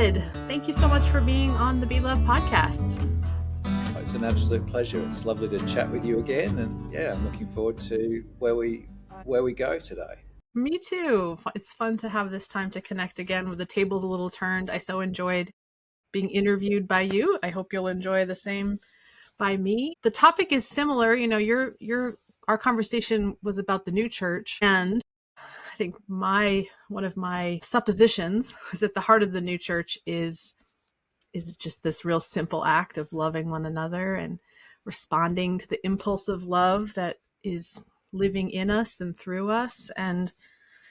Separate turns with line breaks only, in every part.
David, thank you so much for being on the Be Loved podcast.
It's an absolute pleasure. It's lovely to chat with you again, and I'm looking forward to where we go today.
Me too. It's fun to have this time to connect again with the tables a little turned. I so enjoyed being interviewed by you. I hope you'll enjoy the same by me. The topic is similar. Our conversation was about the new church, and I think one of my suppositions is that the heart of the new church is just this real simple act of loving one another and responding to the impulse of love that is living in us and through us. And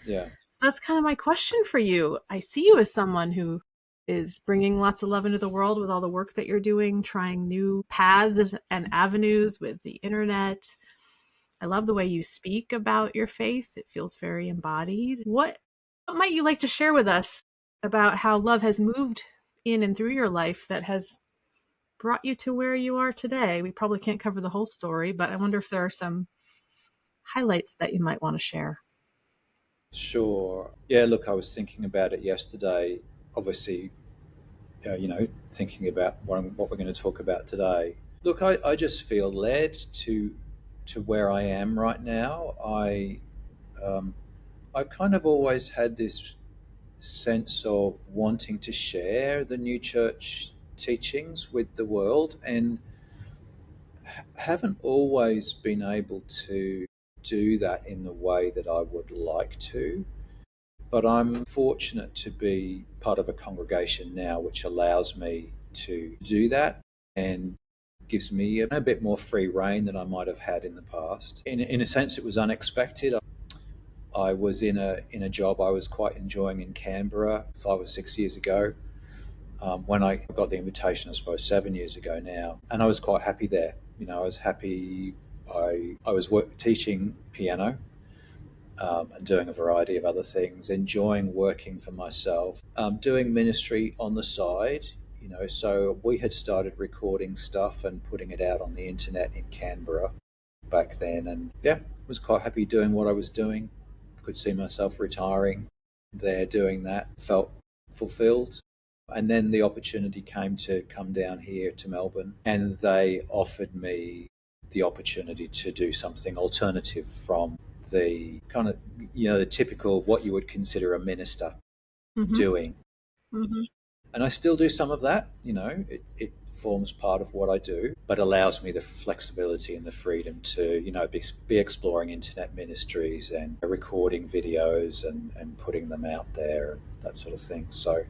so that's kind of my question for you. I see you as someone who is bringing lots of love into the world with all the work that you're doing, trying new paths and avenues with the internet. I love the way you speak about your faith. It feels very embodied. What might you like to share with us about how love has moved in and through your life that has brought you to where you are today? We probably can't cover the whole story, but I wonder if there are some highlights that you might want to share.
Sure. Yeah, look, I was thinking about it yesterday, obviously, thinking about what we're going to talk about today. Look, I just feel led to where I am right now. I've kind of always had this sense of wanting to share the new church teachings with the world, and haven't always been able to do that in the way that I would like to. But I'm fortunate to be part of a congregation now which allows me to do that and gives me a bit more free rein than I might have had in the past. In a sense, it was unexpected. I was in a job I was quite enjoying in Canberra 5 or 6 years ago, when I got the invitation, I suppose 7 years ago now, and I was quite happy there. I was happy. I was teaching piano, and doing a variety of other things, enjoying working for myself, doing ministry on the side. So we had started recording stuff and putting it out on the internet in Canberra back then, and was quite happy doing what I was doing. Could see myself retiring there doing that, felt fulfilled. And then the opportunity came to come down here to Melbourne, and they offered me the opportunity to do something alternative from the kind of, the typical what you would consider a minister doing.
Mm-hmm.
And I still do some of that. It forms part of what I do, but allows me the flexibility and the freedom to, be exploring internet ministries and recording videos and putting them out there and that sort of thing. So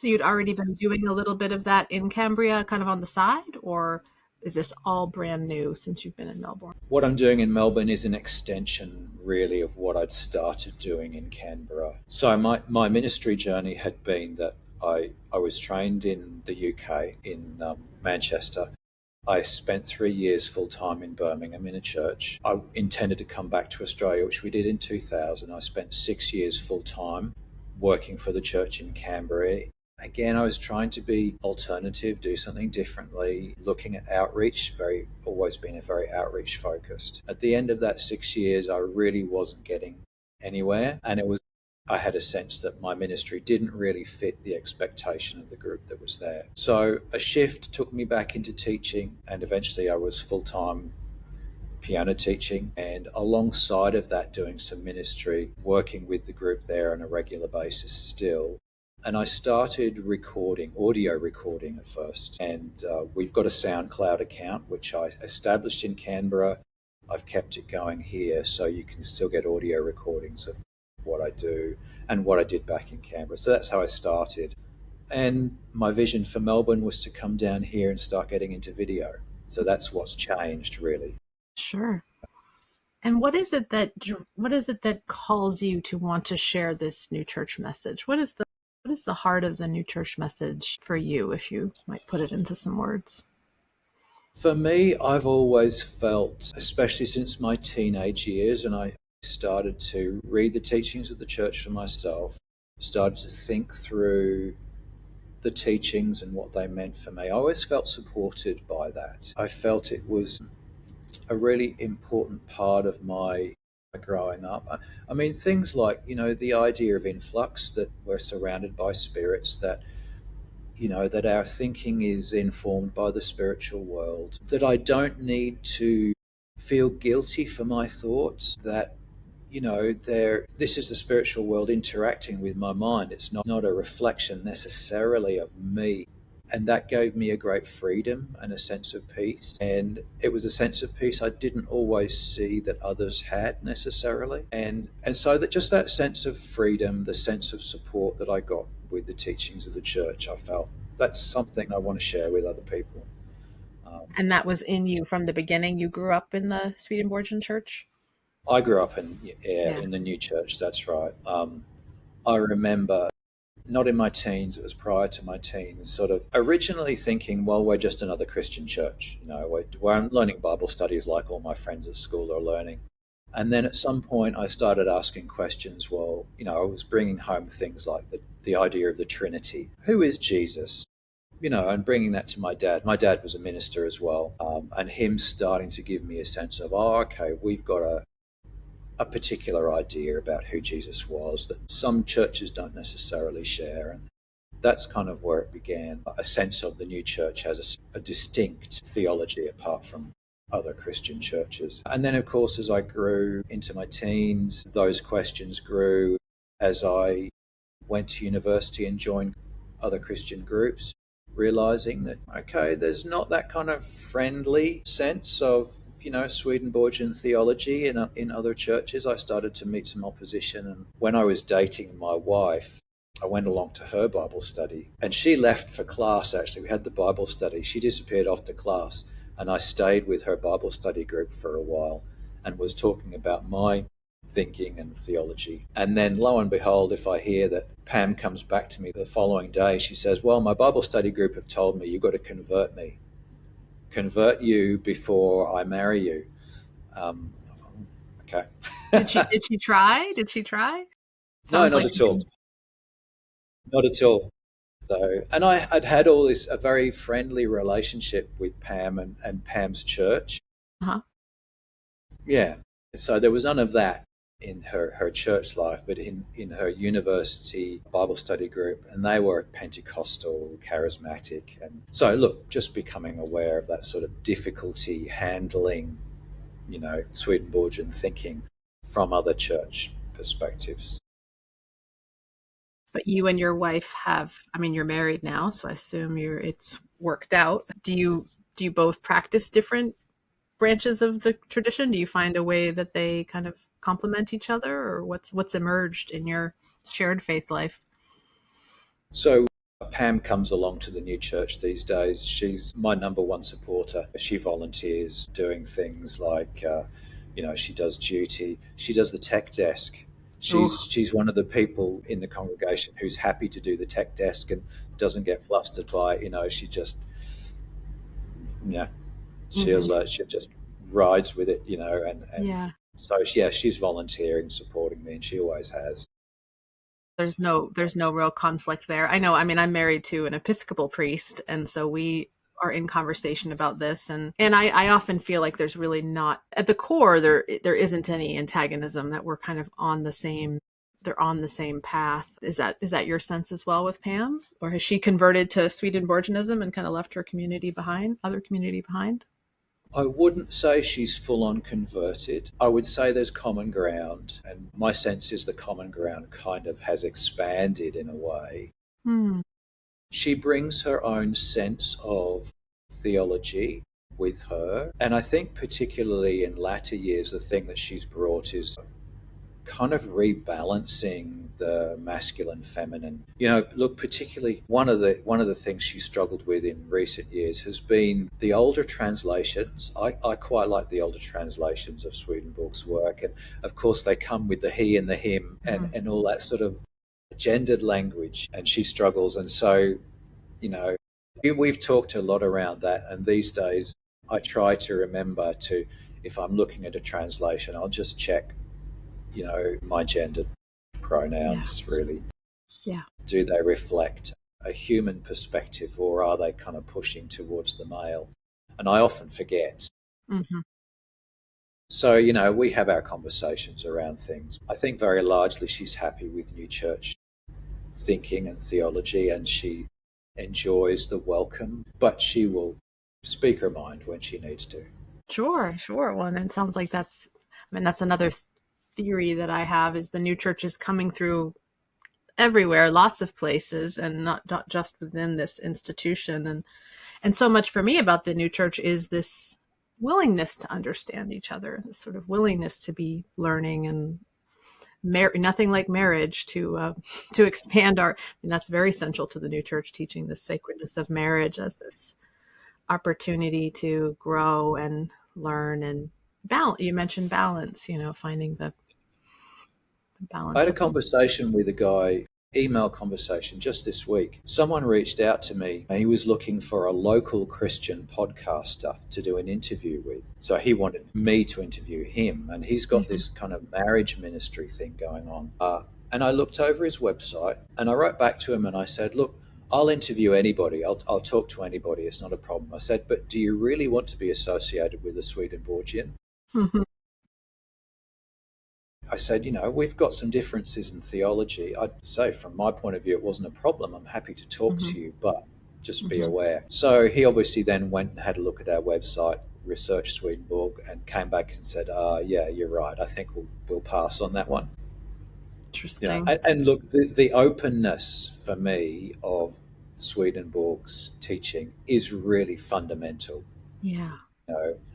you'd already been doing a little bit of that in Canberra, kind of on the side, or is this all brand new since you've been in Melbourne?
What I'm doing in Melbourne is an extension, really, of what I'd started doing in Canberra. So my ministry journey had been that I was trained in the UK, in Manchester. I spent 3 years full-time in Birmingham in a church. I intended to come back to Australia, which we did in 2000. I spent 6 years full-time working for the church in Canberra. Again, I was trying to be alternative, do something differently, looking at outreach, always been very outreach focused. At the end of that 6 years, I really wasn't getting anywhere. And I had a sense that my ministry didn't really fit the expectation of the group that was there. So a shift took me back into teaching, and eventually I was full-time piano teaching, and alongside of that doing some ministry, working with the group there on a regular basis still. And I started audio recording at first. And we've got a SoundCloud account, which I established in Canberra. I've kept it going here, so you can still get audio recordings of what I do and what I did back in Canberra. So that's how I started. And my vision for Melbourne was to come down here and start getting into video. So that's what's changed, really.
Sure. And what is it that calls you to want to share this new church message? What is the heart of the new church message for you, if you might put it into some words?
For me, I've always felt, especially since my teenage years, and I started to read the teachings of the church for myself, started to think through the teachings and what they meant for me. I always felt supported by that. I felt it was a really important part of my growing up. I mean, things like, the idea of influx, that we're surrounded by spirits, that, that our thinking is informed by the spiritual world, that I don't need to feel guilty for my thoughts, that, this is the spiritual world interacting with my mind. It's not a reflection necessarily of me. And that gave me a great freedom and a sense of peace. And it was a sense of peace I didn't always see that others had necessarily. And so that just that sense of freedom, the sense of support that I got with the teachings of the church, I felt that's something I want to share with other people.
And that was in you from the beginning. You grew up in the Swedenborgian church?
I grew up in, yeah,
Yeah.
in the new church. That's right. I remember, not in my teens, it was prior to my teens, sort of originally thinking, well, we're just another Christian church. We're learning Bible studies like all my friends at school are learning. And then at some point, I started asking questions. Well, I was bringing home things like the idea of the Trinity. Who is Jesus? And bringing that to my dad. My dad was a minister as well, and him starting to give me a sense of, oh, okay, we've got a particular idea about who Jesus was that some churches don't necessarily share. And that's kind of where it began. A sense of the new church has a distinct theology apart from other Christian churches. And then, of course, as I grew into my teens, those questions grew as I went to university and joined other Christian groups, realizing that, okay, there's not that kind of friendly sense of, Swedenborgian theology in other churches. I started to meet some opposition. And when I was dating my wife, I went along to her Bible study, and she left for class. Actually, we had the Bible study. She disappeared off to class, and I stayed with her Bible study group for a while and was talking about my thinking and theology. And then lo and behold, if I hear that Pam comes back to me the following day, she says, well, my Bible study group have told me you've got to convert you before I marry you. Um, okay.
Did she try? Did she try?
No,
Sounds
not
like
at
you
all.
can.
Not at all. So, and I'd had a very friendly relationship with Pam and Pam's church.
Uh-huh.
Yeah. So there was none of that in her church life, but in her university Bible study group, and they were Pentecostal, charismatic. And so, look, just becoming aware of that sort of difficulty handling, Swedenborgian thinking from other church perspectives.
But you and your wife have, I mean, you're married now, so I assume it's worked out. Do you both practice different branches of the tradition? Do you find a way that they kind of complement each other, or what's emerged in your shared faith life?
So Pam comes along to the new church these days. She's my number one supporter. She volunteers doing things like, she does duty. She does the tech desk.
Oh.
She's one of the people in the congregation who's happy to do the tech desk and doesn't get flustered by, she just, yeah,
Hmm.
she just rides with it, and
Yeah.
so yeah, she's volunteering, supporting me, and she always has.
There's no real conflict there. I know, I mean, I'm married to an Episcopal priest, and so we are in conversation about this, and I often feel like there's really not at the core there isn't any antagonism, that we're kind of on the same they're on the same path. Is that your sense as well with Pam? Or has she converted to Swedenborgianism and kind of left her other community behind?
I wouldn't say she's full on converted. I would say there's common ground, and my sense is the common ground kind of has expanded in a way.
Hmm.
She brings her own sense of theology with her, and I think, particularly in latter years, the thing that she's brought is kind of rebalancing the masculine feminine. Look, particularly one of the things she struggled with in recent years has been the older translations. I quite like the older translations of Swedenborg's work, and of course they come with the he and the him
Mhm.
and all that sort of gendered language, and she struggles. And so, you know we've talked a lot around that, and these days I try to remember to, if I'm looking at a translation, I'll just check, my gendered
Yeah.
pronouns really.
Yeah.
Do they reflect a human perspective, or are they kind of pushing towards the male? And I often forget.
Hmm.
So, we have our conversations around things. I think very largely she's happy with new church thinking and theology, and she enjoys the welcome, but she will speak her mind when she needs to.
Sure, sure. Well, and it sounds like that's another theory that I have is the new church is coming through everywhere, lots of places, and not just within this institution. And so much for me about the new church is this willingness to understand each other, this sort of willingness to be learning and nothing like marriage to expand our. And that's very central to the new church, teaching the sacredness of marriage as this opportunity to grow and learn and balance. You mentioned balance, finding the
I
balance
had a
of it.
conversation with a guy, email conversation just this week. Someone reached out to me and he was looking for a local Christian podcaster to do an interview with. So he wanted me to interview him, and he's got
Mhm.
this kind of marriage ministry thing going on. And I looked over his website and I wrote back to him and I said, look, I'll interview anybody. I'll talk to anybody. It's not a problem. I said, but do you really want to be associated with a Swedenborgian?
Mhm.
I said, we've got some differences in theology. I'd say, from my point of view, it wasn't a problem. I'm happy to talk
Mhm.
to you, but just be
Mhm.
aware. So he obviously then went and had a look at our website, researched Swedenborg, and came back and said, yeah, you're right. I think we'll pass on that one.
Interesting.
And look, the openness for me of Swedenborg's teaching is really fundamental.
Yeah.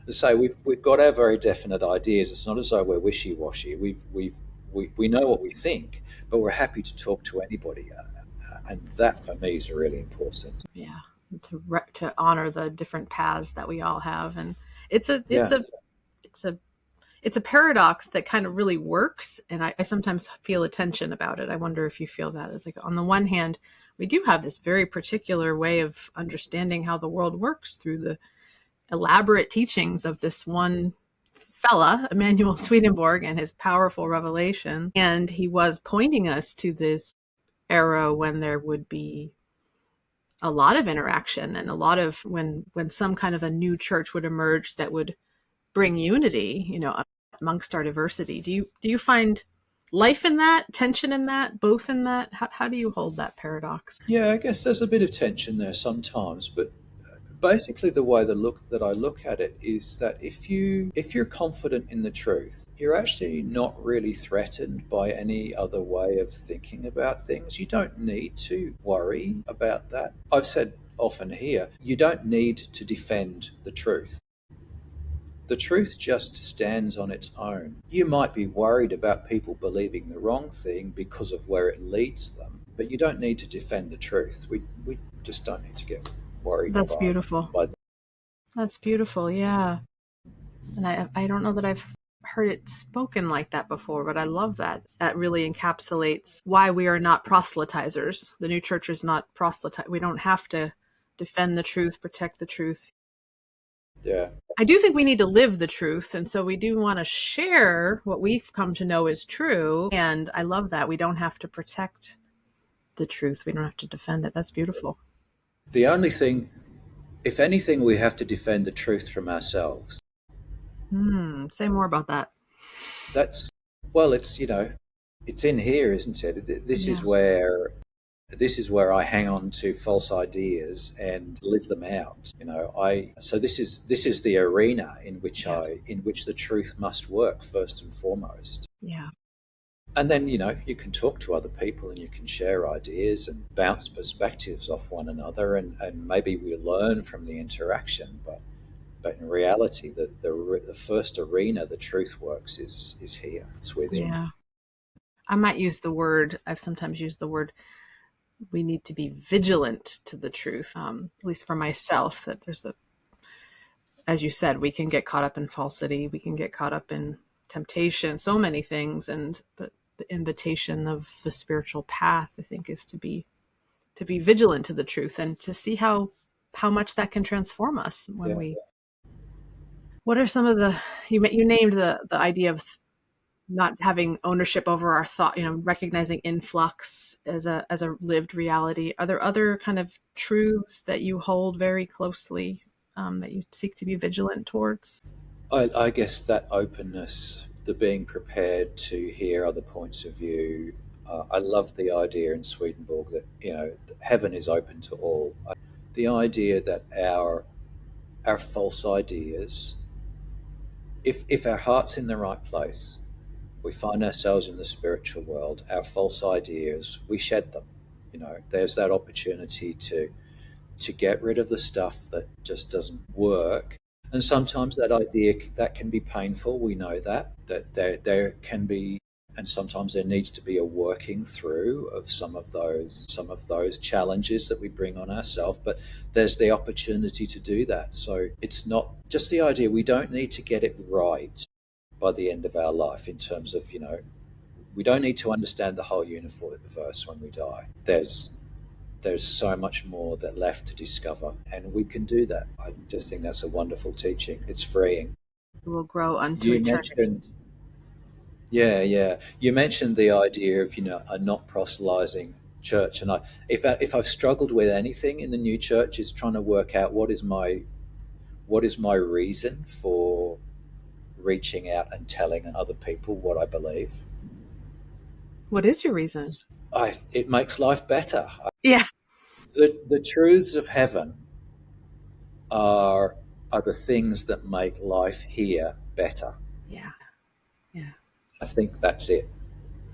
So we've got our very definite ideas. It's not as though we're wishy washy. We know what we think, but we're happy to talk to anybody, and that for me is really important.
Yeah. To honor the different paths that we all have, and it's a it's
Yeah,
a it's a it's a paradox that kind of really works, and I sometimes feel a tension about it. I wonder if you feel that. It's like, on the one hand, we do have this very particular way of understanding how the world works through the elaborate teachings of this one fella, Emanuel Swedenborg, and his powerful revelation. And he was pointing us to this era when there would be a lot of interaction and a lot of when some kind of a new church would emerge that would bring unity, amongst our diversity. Do you find life in that, tension in that, both in that? How do you hold that paradox?
yeah. I guess there's a bit of tension there sometimes, but basically the way that I look at it is that if you're confident in the truth, you're actually not really threatened by any other way of thinking about things. You don't need to worry about that. I've said often here, you don't need to defend the truth. The truth just stands on its own. You might be worried about people believing the wrong thing because of where it leads them, but you don't need to defend the truth. We just don't need to get worried
That's beautiful.
by
That's beautiful. Yeah. And I don't know that I've heard it spoken like that before, but I love that. That really encapsulates why we are not proselytizers. The new church is not proselytize. We don't have to defend the truth, protect the truth.
yeah.
I do think we need to live the truth. And so we do want to share what we've come to know is true. And I love that. We don't have to protect the truth. We don't have to defend it. That's beautiful.
The only thing, if anything, we have to defend the truth from ourselves.
Say more about that.
That's, well, it's in here, isn't it?
Yeah.
This is where I hang on to false ideas and live them out. So this is the arena
Yes.
in which the truth must work first and foremost.
Yeah.
And then, you can talk to other people and you can share ideas and bounce perspectives off one another, and maybe we learn from the interaction. But in reality, the first arena the truth works is here. It's within.
Yeah. I might use the word, I've sometimes used the word, we need to be vigilant to the truth, at least for myself, that there's as you said, we can get caught up in falsity, we can get caught up in temptation, so many things. And the invitation of the spiritual path, I think, is to be vigilant to the truth and to see how much that can transform us when
Yeah.
we. What are some of you named the idea of not having ownership over our thought, recognizing influx as a lived reality. Are there other kind of truths that you hold very closely, that you seek to be vigilant towards?
I guess that openness, the being prepared to hear other points of view. I love the idea in Swedenborg that heaven is open to all. The idea that our false ideas, if our heart's in the right place, we find ourselves in the spiritual world. Our false ideas, we shed them. There's that opportunity to get rid of the stuff that just doesn't work. And sometimes that idea that can be painful. We know that there can be, and sometimes there needs to be a working through of some of those challenges that we bring on ourselves. But there's the opportunity to do that. So it's not just the idea. We don't need to get it right by the end of our life in terms of we don't need to understand the whole universe when we die. There's so much more that left to discover, and we can do that. I just think that's a wonderful teaching. It's freeing.
We will grow unto
You
eternity.
mentioned, yeah, yeah. You mentioned the idea of a not proselytizing church, and if I've struggled with anything in the new church, is trying to work out what is my reason for reaching out and telling other people what I believe.
What is your reason?
It makes life better.
Yeah.
The truths of heaven are are the things that make life here better.
Yeah. Yeah.
I think that's it.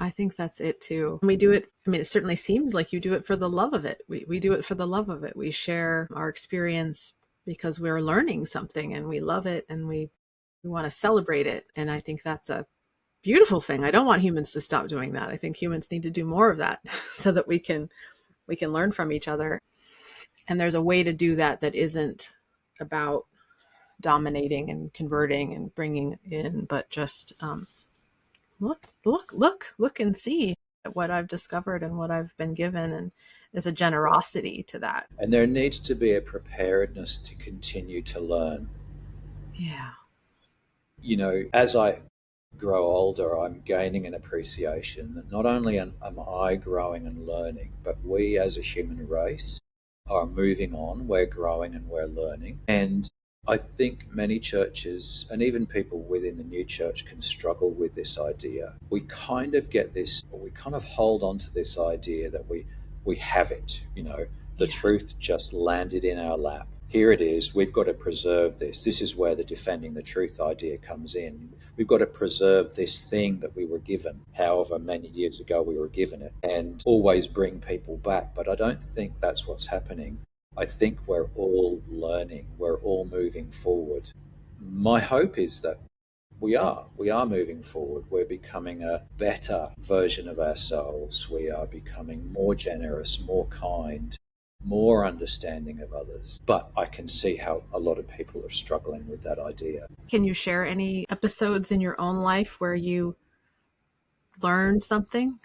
I think that's it too. We do it, I mean, it certainly seems like you do it for the love of it. We do it for the love of it. We share our experience because we're learning something and we love it and we want to celebrate it. And I think that's a beautiful thing. I don't want humans to stop doing that. I think humans need to do more of that so that we can learn from each other. And there's a way to do that that isn't about dominating and converting and bringing in, but just look and see what I've discovered and what I've been given. And there's a generosity to that.
And there needs to be a preparedness to continue to learn.
Yeah.
As I grow older, I'm gaining an appreciation that not only am I growing and learning, but we as a human race are moving on. We're growing and we're learning. And I think many churches and even people within the new church can struggle with this idea. We kind of get this, or we kind of hold on to this idea that we have it, the
Yeah.
truth just landed in our lap. Here it is. We've got to preserve this. This is where the defending the truth idea comes in. We've got to preserve this thing that we were given, however many years ago we were given it, and always bring people back. But I don't think that's what's happening. I think we're all learning. We're all moving forward. My hope is that we are moving forward. We're becoming a better version of ourselves. We are becoming more generous, more kind, more understanding of others. But I can see how a lot of people are struggling with that idea.
Can you share any episodes in your own life where you learned something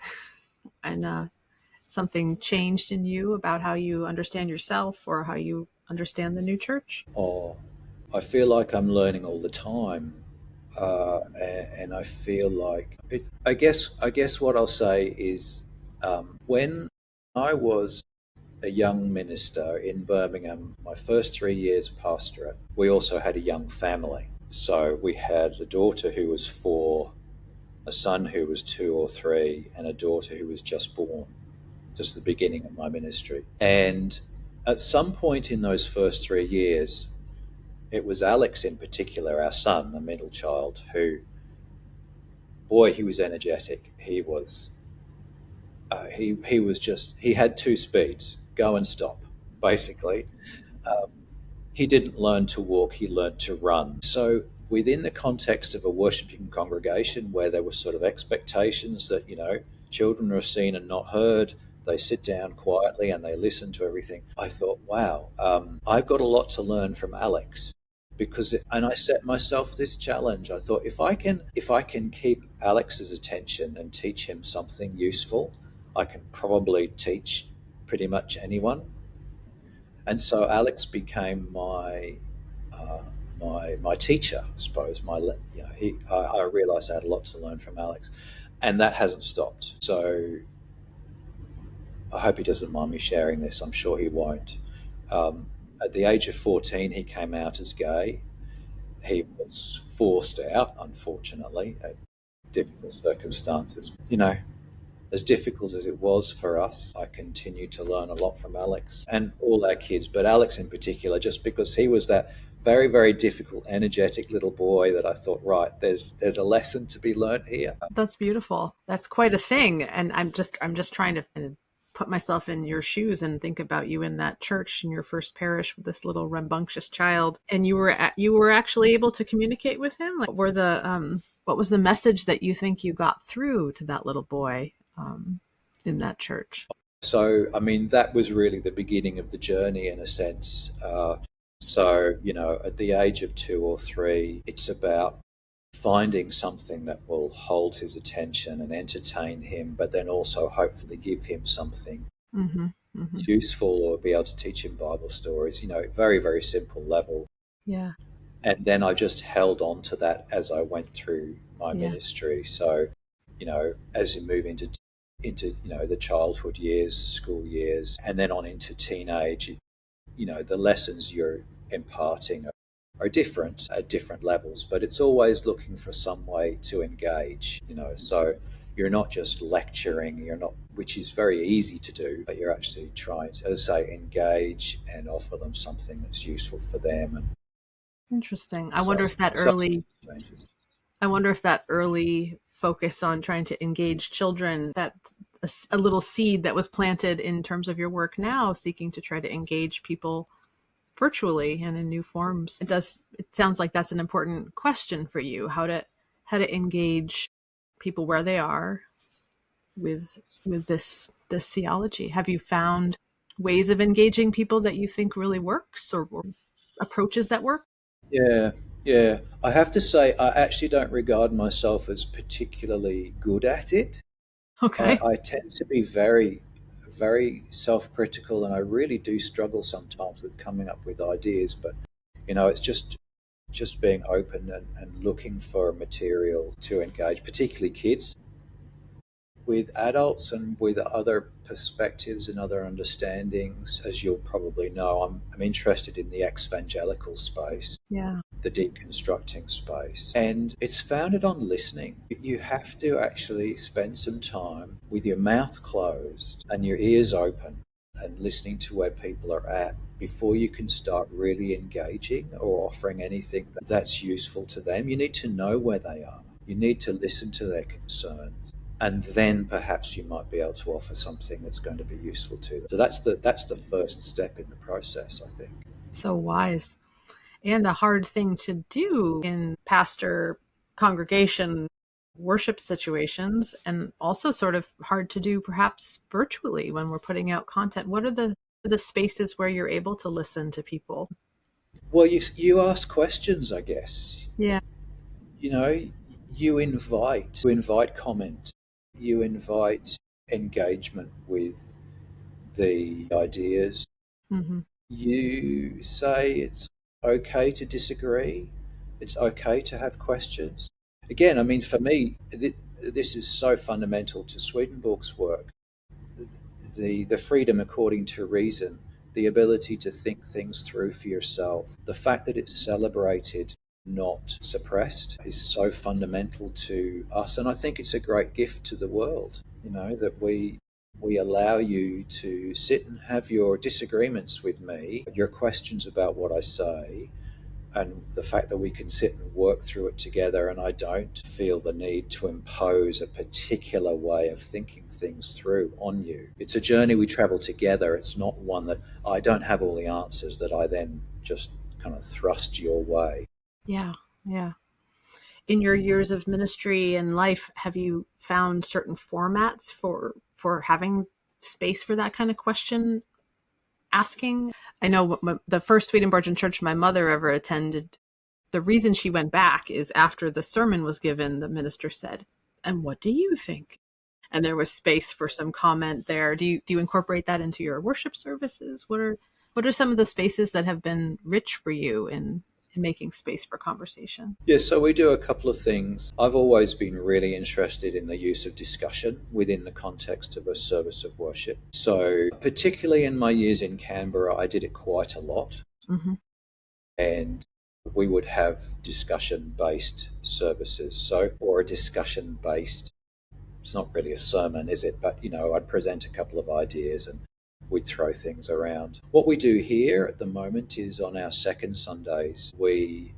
and something changed in you about how you understand yourself or how you understand the new church?
Or I feel like I'm learning all the time. And I feel like it. I guess what I'll say is, when I was a young minister in Birmingham, my first 3 years pastorate, we also had a young family. So we had a daughter who was 4, a son who was 2 or 3, and a daughter who was just born, just the beginning of my ministry. And at some point in those first 3 years, it was Alex in particular, our son, the middle child, who, boy, he was energetic. He had 2 speeds, go and stop, basically. Um, he didn't learn to walk, he learned to run. So within the context of a worshiping congregation where there were sort of expectations that, children are seen and not heard, they sit down quietly and they listen to everything, I thought, wow, I've got a lot to learn from Alex. And I set myself this challenge. I thought, if I can keep Alex's attention and teach him something useful, I can probably teach pretty much anyone. And so Alex became uh, my teacher, I suppose. I realised I had a lot to learn from Alex, and that hasn't stopped. So I hope he doesn't mind me sharing this. I'm sure he won't. At the age of 14, he came out as gay, He was forced out, unfortunately, at difficult circumstances. You know, as difficult as it was for us, I continued to learn a lot from Alex and all our kids, but Alex in particular, just because he was that very, very difficult, energetic little boy that I thought, right, there's a lesson to be learnt here.
That's beautiful. That's quite a thing. And I'm just trying to put myself in your shoes and think about you in that church in your first parish with this little rambunctious child. And you were actually able to communicate with him. Like, what was the message that you think you got through to that little boy in that church?
So, I mean, that was really the beginning of the journey in a sense. So, you know, at the age of 2 or 3, it's about finding something that will hold his attention and entertain him, but then also hopefully give him something
Mm-hmm. Mm-hmm.
useful or be able to teach him Bible stories, you know, very, very simple level.
Yeah.
And then I just held on to that as I went through my
Yeah.
ministry. So, you know, as you move into you know the childhood years, school years, and then on into teenage, you know, the lessons you're imparting are different at different levels, but it's always looking for some way to engage, you know. So you're not just lecturing, you're not, which is very easy to do, but you're actually trying to, as I say, engage and offer them something that's useful for them. And
Interesting.
so, changes.
I wonder if that early focus on trying to engage children, that a little seed that was planted in terms of your work now, seeking to try to engage people virtually and in new forms. It sounds like that's an important question for you, how to engage people where they are with this theology. Have you found ways of engaging people that you think really works, or approaches that work?
Yeah, yeah. I have to say, I actually don't regard myself as particularly good at it.
Okay.
I tend to be very, very self-critical, and I really do struggle sometimes with coming up with ideas. But you know, it's just being open and looking for material to engage, particularly kids, with adults and with other perspectives and other understandings. As you'll probably know, I'm interested in the evangelical space,
Yeah.
the deconstructing space. And it's founded on listening. You have to actually spend some time with your mouth closed and your ears open and listening to where people are at before you can start really engaging or offering anything that's useful to them. You need to know where they are. You need to listen to their concerns. And then perhaps you might be able to offer something that's going to be useful to them. So that's the first step in the process, I think.
So wise. And a hard thing to do in pastor congregation worship situations, and also sort of hard to do perhaps virtually when we're putting out content. What are the spaces where you're able to listen to people?
Well, you ask questions, I guess.
Yeah.
You know, you invite comment, you invite engagement with the ideas.
Hmm.
You say it's okay to disagree. It's okay to have questions. Again, I mean, for me, this is so fundamental to Swedenborg's work. The freedom according to reason, the ability to think things through for yourself, the fact that it's celebrated, not suppressed, is so fundamental to us. And I think it's a great gift to the world, you know, that we allow you to sit and have your disagreements with me, your questions about what I say, and the fact that we can sit and work through it together, and I don't feel the need to impose a particular way of thinking things through on you. It's a journey we travel together. It's not one that I don't have all the answers that I then just kind of thrust your way.
Yeah. Yeah. In your years of ministry and life, have you found certain formats for having space for that kind of question asking? I know the first Swedenborgian church my mother ever attended, the reason she went back is after the sermon was given, the minister said, "And what do you think?" And there was space for some comment there. Do you incorporate that into your worship services? What are some of the spaces that have been rich for you in making space for conversation?
Yeah, so we do a couple of things. I've always been really interested in the use of discussion within the context of a service of worship. So, particularly in my years in Canberra, I did it quite a lot.
Hmm.
And we would have discussion-based services. So, or a discussion-based, it's not really a sermon, is it? But, I'd present a couple of ideas and we'd throw things around. What we do here at the moment is on our second Sundays, we're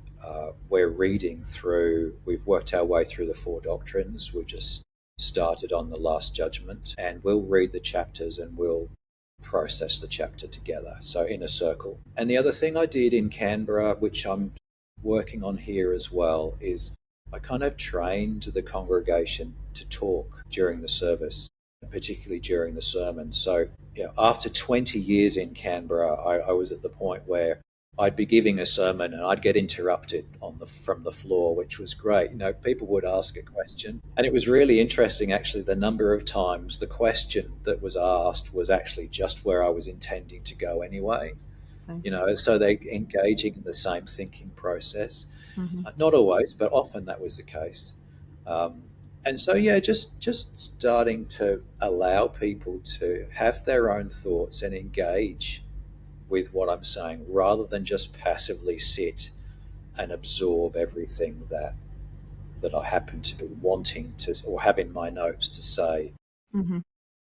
reading through, we've worked our way through the four doctrines. We've just started on the Last Judgment, and we'll read the chapters and we'll process the chapter together, so in a circle. And the other thing I did in Canberra, which I'm working on here as well, is I kind of trained the congregation to talk during the service, particularly during the sermon. So, after 20 years in Canberra, I was at the point where I'd be giving a sermon and I'd get interrupted from the floor, which was great. People would ask a question. And it was really interesting, actually, the number of times the question that was asked was actually just where I was intending to go anyway. So they're engaging in the same thinking process.
Mm-hmm.
Not always, but often that was the case. And so, yeah, just starting to allow people to have their own thoughts and engage with what I'm saying, rather than just passively sit and absorb everything that I happen to be wanting to or have in my notes to say
Mm-hmm.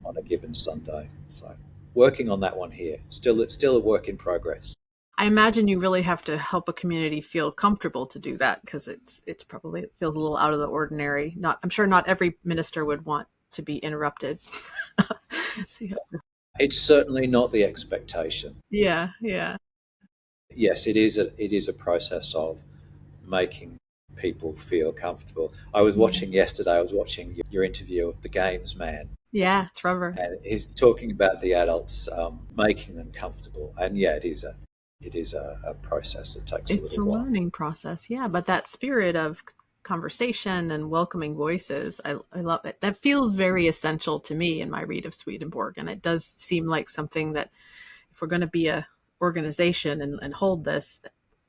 on a given Sunday. So working on that one here. It's still a work in progress.
I imagine you really have to help a community feel comfortable to do that, because it feels a little out of the ordinary. I'm sure not every minister would want to be interrupted. So
It's certainly not the expectation.
yeah.
Yes, it is a process of making people feel comfortable. I was watching your interview of the games man.
Yeah, Trevor.
And he's talking about the adults making them comfortable. And yeah, it is a process that takes a little while.
Learning process, yeah. But that spirit of conversation and welcoming voices, I love it. That feels very essential to me in my read of Swedenborg, and it does seem like something that, if we're going to be a organization and hold this,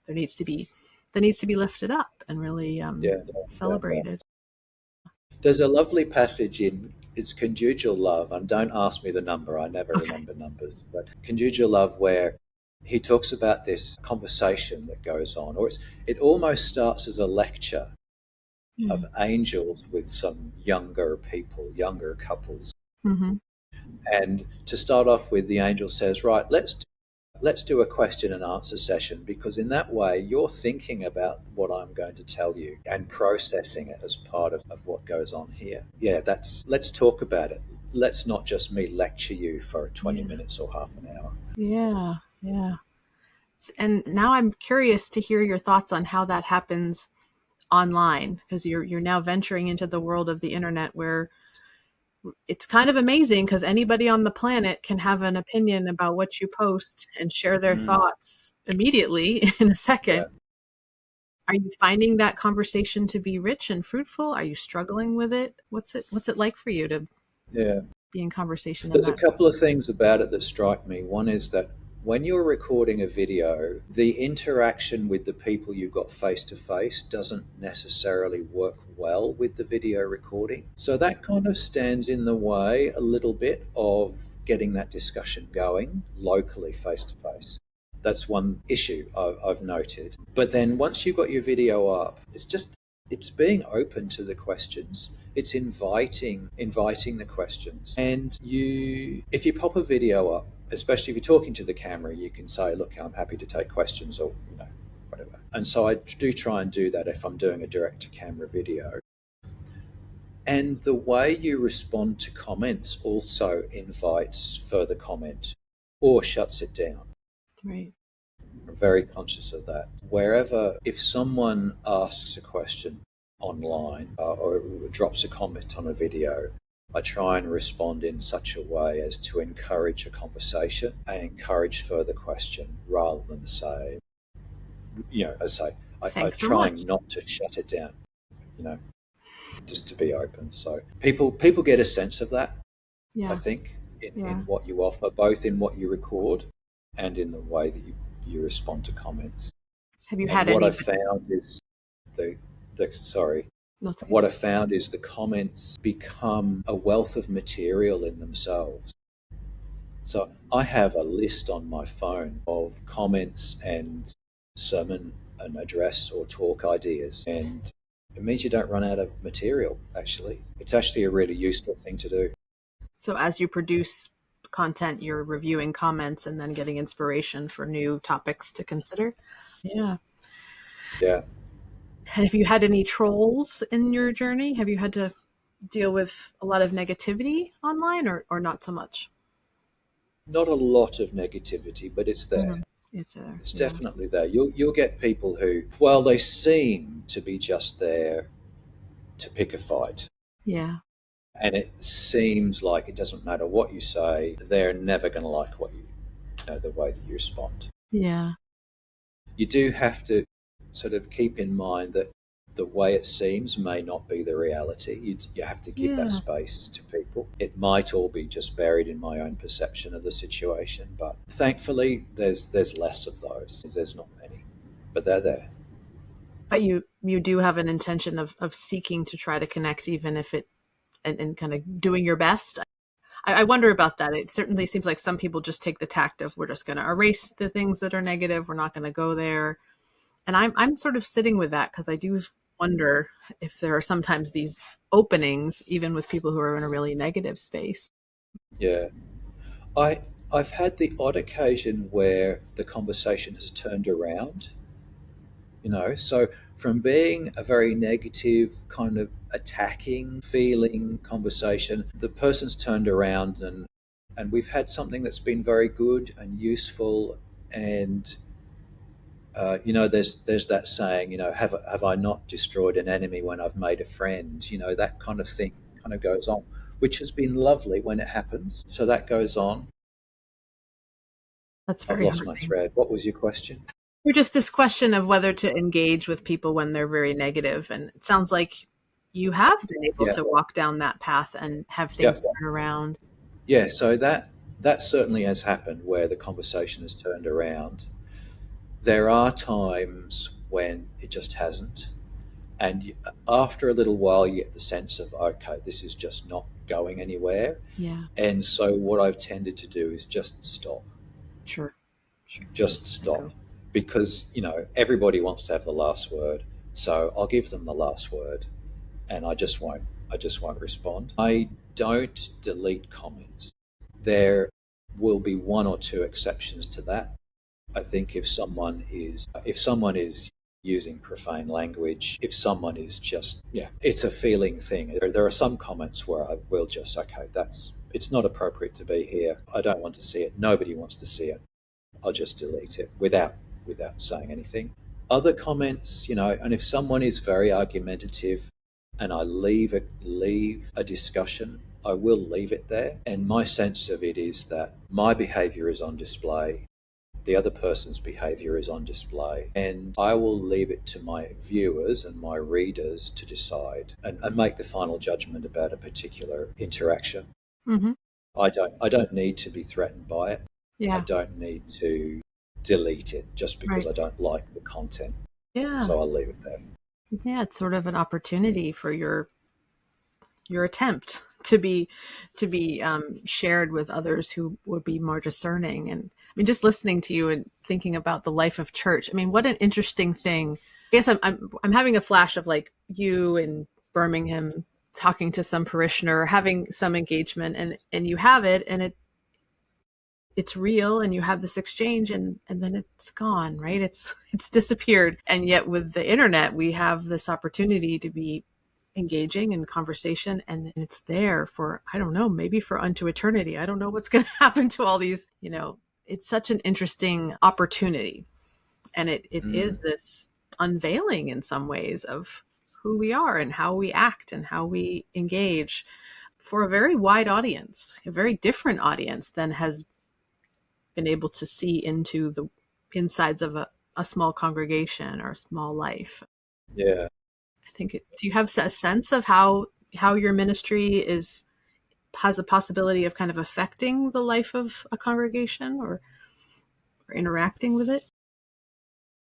there needs to be lifted up and really celebrated.
There's a lovely passage in it's Conjugal Love, and don't ask me the number, I never remember numbers, but Conjugal Love, where he talks about this conversation that goes on, or it almost starts as a lecture of angels with some younger couples.
Mm-hmm.
And to start off with, the angel says, right, let's do a question and answer session, because in that way you're thinking about what I'm going to tell you and processing it as part of what goes on here. Yeah, let's talk about it. Let's not just me lecture you for 20 minutes or half an hour.
Yeah. And now I'm curious to hear your thoughts on how that happens online, because you're now venturing into the world of the internet, where it's kind of amazing because anybody on the planet can have an opinion about what you post and share their thoughts immediately in a second. Yeah. Are you finding that conversation to be rich and fruitful? Are you struggling with it? What's it like for you to be in conversation?
There's a couple of things about it that strike me. One is that when you're recording a video, the interaction with the people you've got face to face doesn't necessarily work well with the video recording. So that kind of stands in the way a little bit of getting that discussion going locally face to face. That's one issue I've noted. But then once you've got your video up, it's being open to the questions. It's inviting the questions. And if you pop a video up, especially if you're talking to the camera, you can say, look, I'm happy to take questions, or whatever. And so I do try and do that if I'm doing a direct to camera video. And the way you respond to comments also invites further comment or shuts it down.
Right.
I'm very conscious of that. If someone asks a question online or drops a comment on a video, I try and respond in such a way as to encourage a conversation and encourage further question, rather than say, I'm trying not to shut it down, just to be open. So people get a sense of that, I think, in what you offer, both in what you record and in the way that you respond to comments.
Have you had
what I found is what I found is the comments become a wealth of material in themselves. So I have a list on my phone of comments and sermon and address or talk ideas. And it means you don't run out of material, actually. It's actually a really useful thing to do.
So as you produce content, you're reviewing comments and then getting inspiration for new topics to consider. Yeah.
Yeah.
And have you had any trolls in your journey? Have you had to deal with a lot of negativity online or not so much?
Not a lot of negativity, but it's there.
Mhm. It's a,
It's
yeah.
definitely there. You'll get people who, well, they seem to be just there to pick a fight.
Yeah.
And it seems like it doesn't matter what you say, they're never going to like the way that you respond.
Yeah.
You do have to sort of keep in mind that the way it seems may not be the reality. You have to give that
Yeah.
space to people. It might all be just buried in my own perception of the situation, but thankfully there's less of those. There's not many, but they're there.
But you do have an intention of seeking to try to connect, even if it and kind of doing your best. I wonder about that. It certainly seems like some people just take the tact of we're just going to erase the things that are negative. We're not going to go there. And I'm sort of sitting with that because I do wonder if there are sometimes these openings, even with people who are in a really negative space.
Yeah. I I've had the odd occasion where the conversation has turned around, so from being a very negative, kind of attacking feeling conversation, the person's turned around and we've had something that's been very good and useful. And there's that saying, have I not destroyed an enemy when I've made a friend? That kind of thing kind of goes on, which has been lovely when it happens. So that goes on.
That's
I've
very
lost my
heartening.
thread. What was your question?
Or just this question of whether to engage with people when they're very negative. And it sounds like you have been able
Yeah.
to walk down that path and have
Yeah.
things turn around.
Yeah, so that certainly has happened where the conversation has turned around. There are times when it just hasn't, and after a little while, you get the sense of, okay, this is just not going anywhere.
Yeah,
And so what I've tended to do is just stop,
sure. Sure.
just
Let
stop,
go.
because everybody wants to have the last word. So I'll give them the last word, and I just won't respond. I don't delete comments. There will be one or two exceptions to that. I think if someone is using profane language, if someone is just, yeah, it's a feeling thing. There are some comments where I will just, okay, it's not appropriate to be here. I don't want to see it. Nobody wants to see it. I'll just delete it without saying anything. Other comments, and if someone is very argumentative and I leave a discussion, I will leave it there. And my sense of it is that my behavior is on display, the other person's behavior is on display, and I will leave it to my viewers and my readers to decide and make the final judgment about a particular interaction.
Hmm.
I don't need to be threatened by it. I
Yeah,
don't need to delete it just because
right.
I don't like the content.
Yeah.
So I'll leave it there.
Yeah, it's sort of an opportunity for your attempt to be shared with others who would be more discerning. And I mean, just listening to you and thinking about the life of church. I mean, what an interesting thing. I guess I'm having a flash of like you in Birmingham talking to some parishioner, having some engagement, and you have it, and it's real, and you have this exchange, and then it's gone, right? It's disappeared. And yet with the internet, we have this opportunity to be engaging in conversation, and it's there for, I don't know, maybe for unto eternity. I don't know what's going to happen to all these, it's such an interesting opportunity. And it is
Mm,
this unveiling in some ways of who we are and how we act and how we engage for a very wide audience, a very different audience than has been able to see into the insides of a small congregation or a small life.
yeah.
I think do you have a sense of how your ministry is has a possibility of kind of affecting the life of a congregation or interacting with it?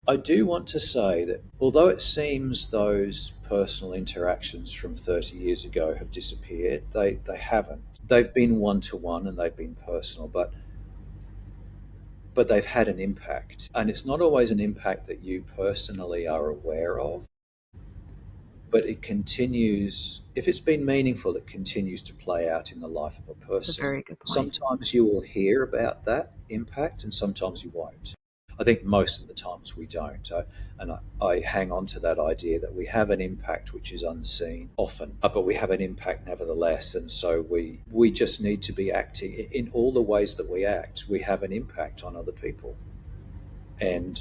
I do want to say that although it seems those personal interactions from 30 years ago have disappeared, they haven't. They've been one to one and they've been personal, but but they've had an impact. And it's not always an impact that you personally are aware of, but it continues, if it's been meaningful, it continues to play out in the life of a
That's a
person.
very good point.
Sometimes you will hear about that impact and sometimes you won't. I think most of the times we don't. I hang on to that idea that we have an impact which is unseen often, but we have an impact nevertheless. And so we just need to be acting in all the ways that we act. We have an impact on other people. And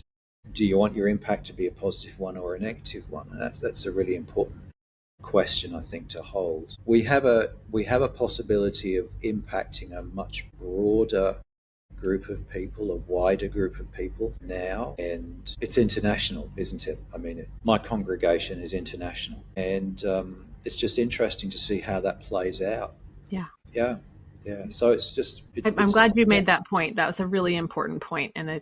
do you want your impact to be a positive one or a negative one? And that's a really important question, I think, to hold. We have a possibility of impacting a much broader group of people, a wider group of people now, and it's international, isn't it? I mean, my congregation is international, and it's just interesting to see how that plays out.
Yeah.
Yeah, yeah. So it's just
I'm glad you
yeah.
made that point. That was a really important point. And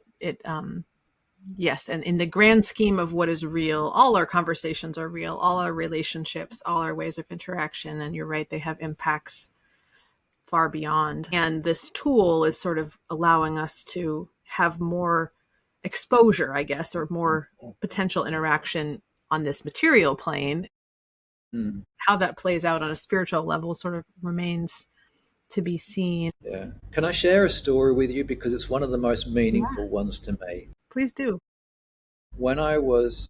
yes, and in the grand scheme of what is real, all our conversations are real, all our relationships, all our ways of interaction. And you're right, they have impacts far beyond. And this tool is sort of allowing us to have more exposure, I guess, or more potential interaction on this material plane.
Mm.
How that plays out on a spiritual level sort of remains to be seen.
Yeah. Can I share a story with you? Because it's one of the most
Yeah,
meaningful ones to me.
please do.
When I was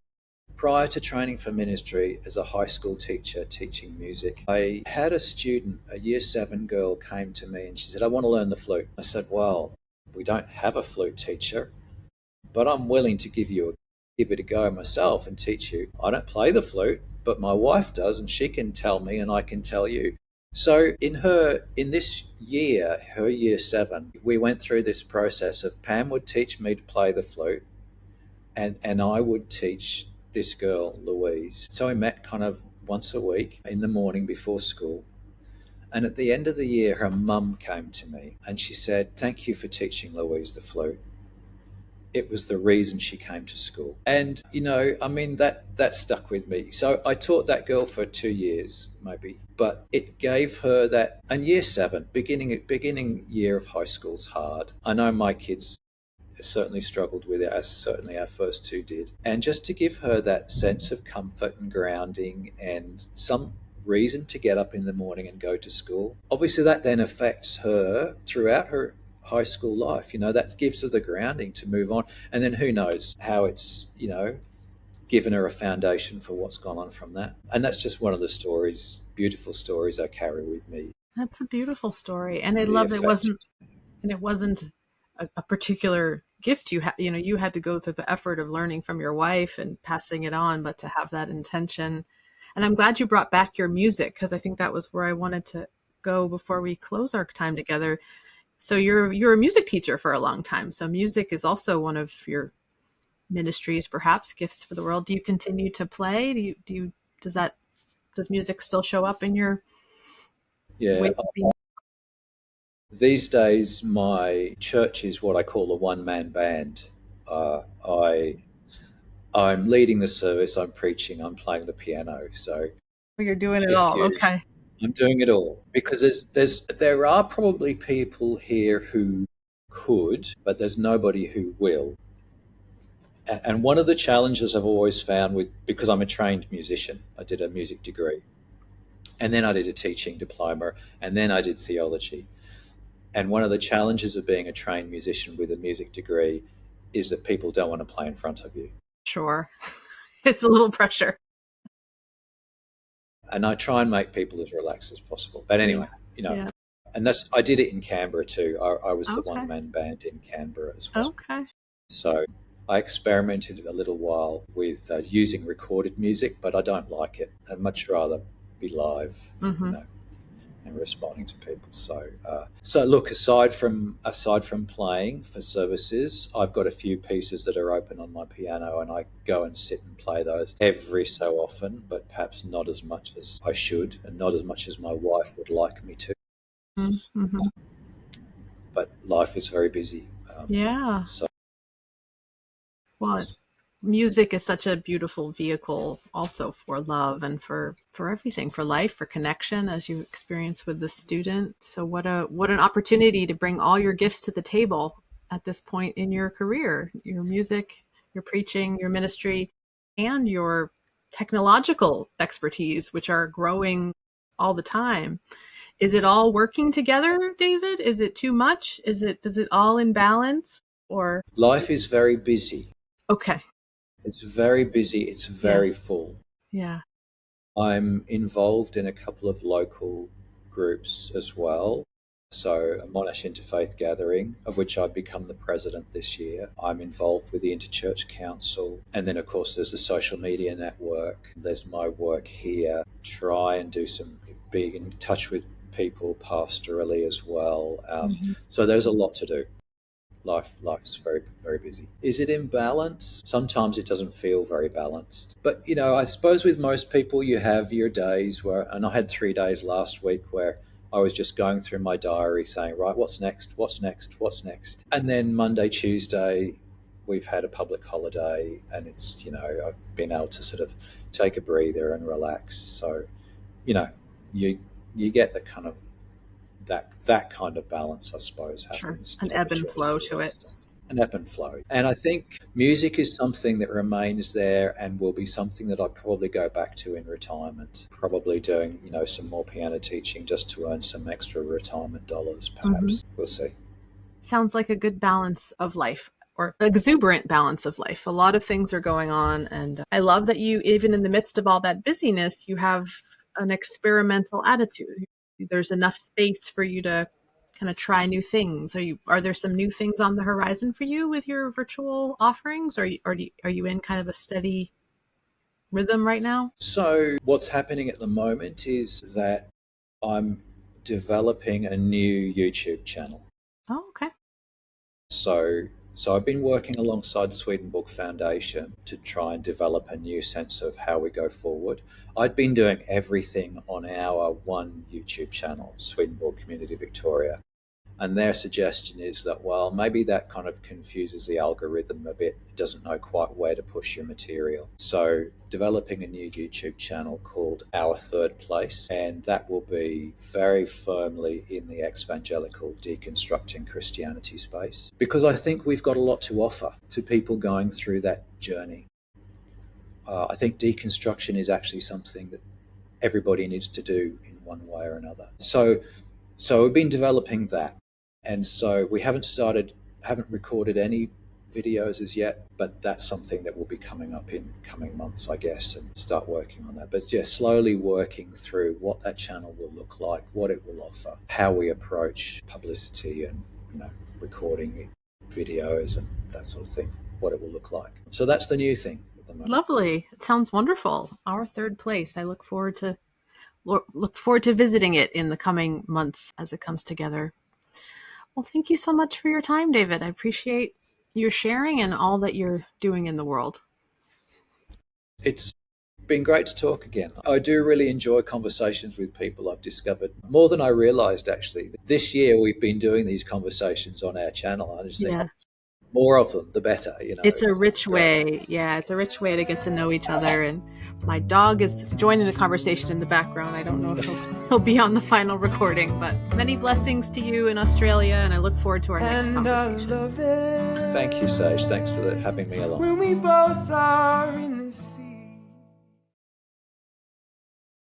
prior to training for ministry as a high school teacher teaching music, I had a student, a year 7 girl, came to me and she said, I want to learn the flute. I said, well, we don't have a flute teacher, but I'm willing to give it a go myself and teach you. I don't play the flute, but my wife does, and she can tell me and I can tell you. So in this year, her year 7, we went through this process of Pam would teach me to play the flute, and I would teach this girl, Louise. So we met kind of once a week in the morning before school. And at the end of the year, her mum came to me and she said, thank you for teaching Louise the flute. It was the reason she came to school. And, I mean, that stuck with me. So I taught that girl for 2 years, maybe, but it gave her that. And year 7, beginning year of high school's hard. I know my kids certainly struggled with it, as certainly our first 2 did. And just to give her that sense of comfort and grounding and some reason to get up in the morning and go to school. Obviously, that then affects her throughout her high school life. That gives her the grounding to move on. And then who knows how it's, given her a foundation for what's gone on from that. And that's just one of the stories, beautiful stories I carry with me.
That's a beautiful story. And I
The
love
effect.
it wasn't a particular gift you had. You had to go through the effort of learning from your wife and passing it on, but to have that intention. And I'm glad you brought back your music, because I think that was where I wanted to go before we close our time together. So you're a music teacher for a long time. So music is also one of your ministries, perhaps gifts for the world. Do you continue to play? Does that does music still show up in your
Yeah.
ways of being?
These days, my church is what I call a one-man band. I'm leading the service, I'm preaching, I'm playing the piano. So
You're doing it
if
all.
you,
Okay.
I'm doing it all because there are probably people here who could, but there's nobody who will. And one of the challenges I've always found because I'm a trained musician, I did a music degree, and then I did a teaching diploma, and then I did theology. And one of the challenges of being a trained musician with a music degree is that people don't want to play in front of you.
Sure. It's a little pressure.
And I try and make people as relaxed as possible. But
Yeah.
anyway,
Yeah.
and I did it in Canberra too. I was the
Okay.
one man band in Canberra as well.
Okay.
So I experimented a little while with using recorded music, but I don't like it. I'd much rather be live,
Mm-hmm.
and responding to people. So look, aside from playing for services, I've got a few pieces that are open on my piano, and I go and sit and play those every so often, but perhaps not as much as I should, and not as much as my wife would like me to.
Mm-hmm.
But life is very busy.
Yeah.
So
Well, music is such a beautiful vehicle also for love and for everything, for life, for connection, as you experience with the student. So what an opportunity to bring all your gifts to the table at this point in your career, your music, your preaching, your ministry, and your technological expertise, which are growing all the time. Is it all working together, David? Is it too much? Is it all in balance? Or
Life is very busy.
okay.
It's very busy. It's
Yeah.
very full.
Yeah.
I'm involved in a couple of local groups as well. So, a Monash Interfaith Gathering, of which I've become the president this year. I'm involved with the Interchurch Council. And then, of course, there's the social media network. There's my work here. Try and do some, be in touch with people pastorally as well. So, there's a lot to do. Life's very, very busy. Is it in balance? Sometimes it doesn't feel very balanced. But, I suppose with most people, you have your days where, and I had 3 days last week where I was just going through my diary saying, right, what's next? What's next? What's next? And then Monday, Tuesday, we've had a public holiday and it's, I've been able to sort of take a breather and relax. So, you get the kind of that kind of balance, I suppose, happens.
Sure. An ebb and flow to it.
An ebb and flow. And I think music is something that remains there and will be something that I probably go back to in retirement, probably doing, some more piano teaching just to earn some extra retirement dollars, perhaps. We'll see.
Sounds like a good balance of life, or exuberant balance of life. A lot of things are going on. And I love that you, even in the midst of all that busyness, you have an experimental attitude. There's enough space for you to kind of try new things. Are there some new things on the horizon for you with your virtual offerings, or are you in kind of a steady rhythm right now?
So what's happening at the moment is that I'm developing a new YouTube channel.
Oh, okay.
So I've been working alongside Swedenborg Foundation to try and develop a new sense of how we go forward. I'd been doing everything on our one YouTube channel, Swedenborg Community Victoria. And their suggestion is that, well, maybe that kind of confuses the algorithm a bit. It doesn't know quite where to push your material. So developing a new YouTube channel called Our Third Place, and that will be very firmly in the evangelical deconstructing Christianity space, because I think we've got a lot to offer to people going through that journey. I think deconstruction is actually something that everybody needs to do in one way or another. So we've been developing that. And so we haven't recorded any videos as yet, but that's something that will be coming up in coming months, I guess, and start working on that. But yeah, slowly working through what that channel will look like, what it will offer, how we approach publicity and, recording videos and that sort of thing, what it will look like. So that's the new thing at the moment.
Lovely. It sounds wonderful. Our Third Place. I look forward to visiting it in the coming months as it comes together. Well, thank you so much for your time, David. I appreciate your sharing and all that you're doing in the world.
It's been great to talk again. I do really enjoy conversations with people. I've discovered more than I realized, actually. This year we've been doing these conversations on our channel. I just think more of them, the better.
It's a rich way. Yeah, it's a rich way to get to know each other. And my dog is joining the conversation in the background. I don't know if he'll be on the final recording, but many blessings to you in Australia, and I look forward to our next conversation.
Thank you, Sage. Thanks for having me along.
When we both are in